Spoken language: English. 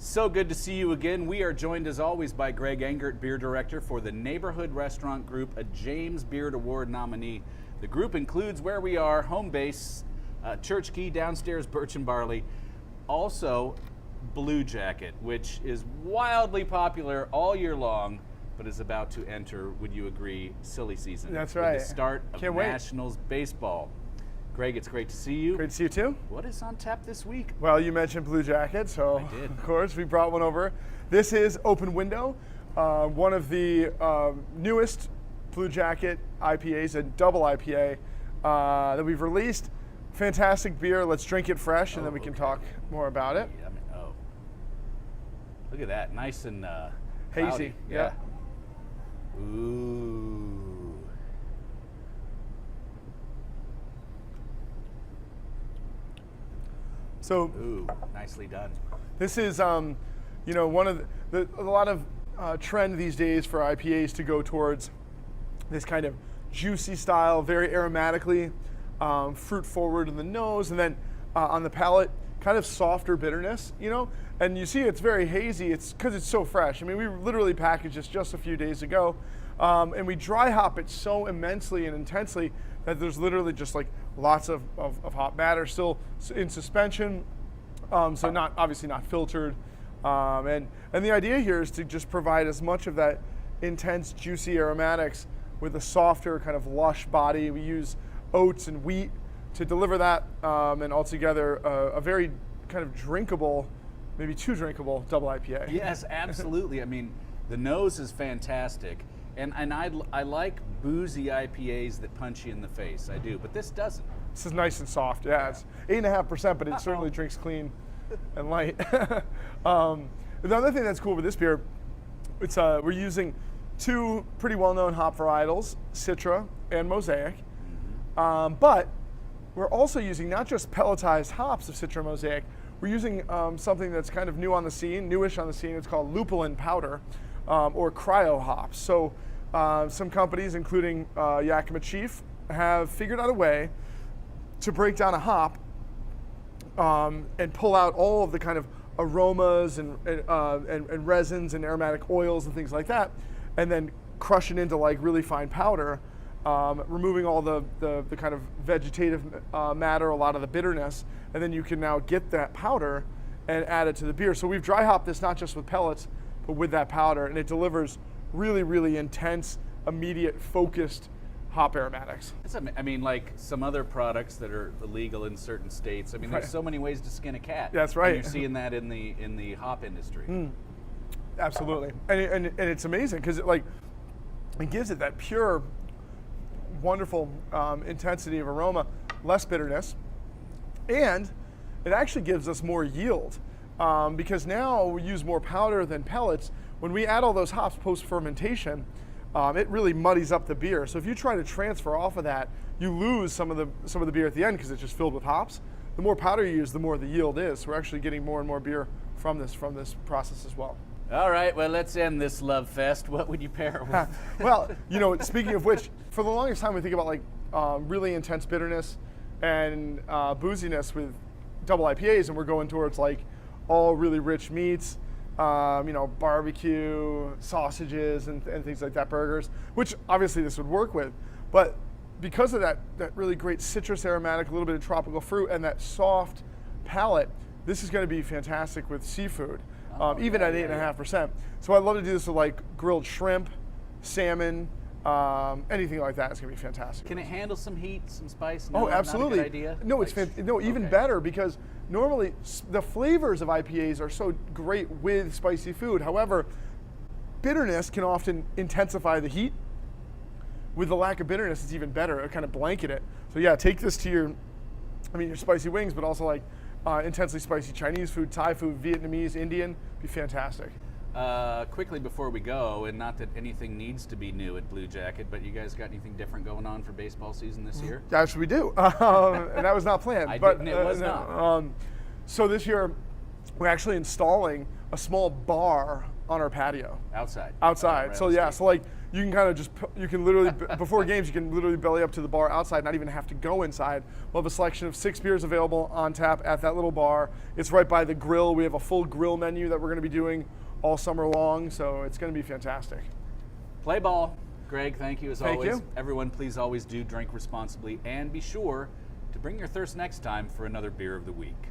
So good to see you again. We are joined as always by Greg Engert, beer director for the Neighborhood Restaurant Group, a James Beard Award nominee. The group includes Where We Are, Home Base, Church Key, Downstairs, Birch and Barley. Also, Bluejacket, which is wildly popular all year long, but is about to enter, would you agree, silly season. That's right. With the start of Can't wait. Nationals baseball. Greg, it's great to see you. Great to see you too. What is on tap this week? Well, you mentioned Bluejacket, so I did. Of course we brought one over. This is Open Window, one of the newest Bluejacket IPAs, a double IPA that we've released. Fantastic beer. Let's drink it fresh, and then we can talk more about it. Yeah, look at that, nice and Hazy. cloudy. Yeah. Ooh. So Ooh, nicely done. this is, one of a lot of trend these days for IPAs to go towards this kind of juicy style, very aromatically, fruit forward in the nose, and then on the palate, kind of softer bitterness, And you see it's very hazy. It's because it's so fresh. I mean, we literally packaged this just a few days ago, and we dry hop it so immensely and intensely that there's literally just like lots of hop matter still in suspension, so obviously not filtered. And the idea here is to just provide as much of that intense, juicy aromatics with a softer, kind of lush body. We use oats and wheat to deliver that, and altogether a very kind of drinkable, maybe too drinkable double IPA. Yes, absolutely. I mean, the nose is fantastic, and I like boozy IPAs that punch you in the face. I do, but this doesn't. This is nice and soft. Yeah, it's 8.5%, but it certainly drinks clean and light. The other thing that's cool with this beer, it's we're using two pretty well-known hop varietals, Citra and Mosaic, but we're also using not just pelletized hops of Citra and Mosaic. We're using something that's kind of newish on the scene. It's called lupulin powder, or cryo hops. So some companies, including Yakima Chief, have figured out a way to break down a hop and pull out all of the kind of aromas and resins and aromatic oils and things like that, and then crush it into like really fine powder, removing all the kind of vegetative matter, a lot of the bitterness, and then you can now get that powder and add it to the beer. So we've dry hopped this not just with pellets, but with that powder, and it delivers really, really intense, immediate, focused hop aromatics. I mean, like some other products that are illegal in certain states. I mean, there's so many ways to skin a cat. That's right. And you're seeing that in the hop industry. Absolutely, and it's amazing because it gives it that pure, wonderful intensity of aroma, less bitterness, and it actually gives us more yield because now we use more powder than pellets. When we add all those hops post fermentation, it really muddies up the beer. So if you try to transfer off of that, you lose some of the beer at the end because it's just filled with hops. The more powder you use, the more the yield is. So we're actually getting more and more beer from this process as well. All right, well, let's end this love fest. What would you pair it with? Well, speaking of which, for the longest time we think about really intense bitterness and booziness with double IPAs, and we're going towards all really rich meats, barbecue, sausages, and things like that, burgers, which obviously this would work with. But because of that really great citrus aromatic, a little bit of tropical fruit, and that soft palate, this is going to be fantastic with seafood, even at 8.5%. So I'd love to do this with grilled shrimp, salmon, anything like that is going to be fantastic. Can it handle some heat, some spice? No, absolutely. Not a good idea? No, even better, because normally the flavors of IPAs are so great with spicy food. However, bitterness can often intensify the heat. With the lack of bitterness, it's even better. It kind of blanket it. So yeah, take this to your spicy wings, but also intensely spicy Chinese food, Thai food, Vietnamese, Indian. Be fantastic. Quickly before we go, and not that anything needs to be new at Bluejacket, but you guys got anything different going on for baseball season this year? Actually, we do, and that was not planned. It was not. So this year, we're actually installing a small bar on our patio. Outside. Outside. Right So on the yeah, street. you can kind of you can literally, before games, you can literally belly up to the bar outside, not even have to go inside. We'll have a selection of 6 beers available on tap at that little bar. It's right by the grill. We have a full grill menu that we're going to be doing all summer long, so it's going to be fantastic. Play ball. Greg, thank you as always. You. Everyone, please always do drink responsibly, and be sure to bring your thirst next time for another beer of the week.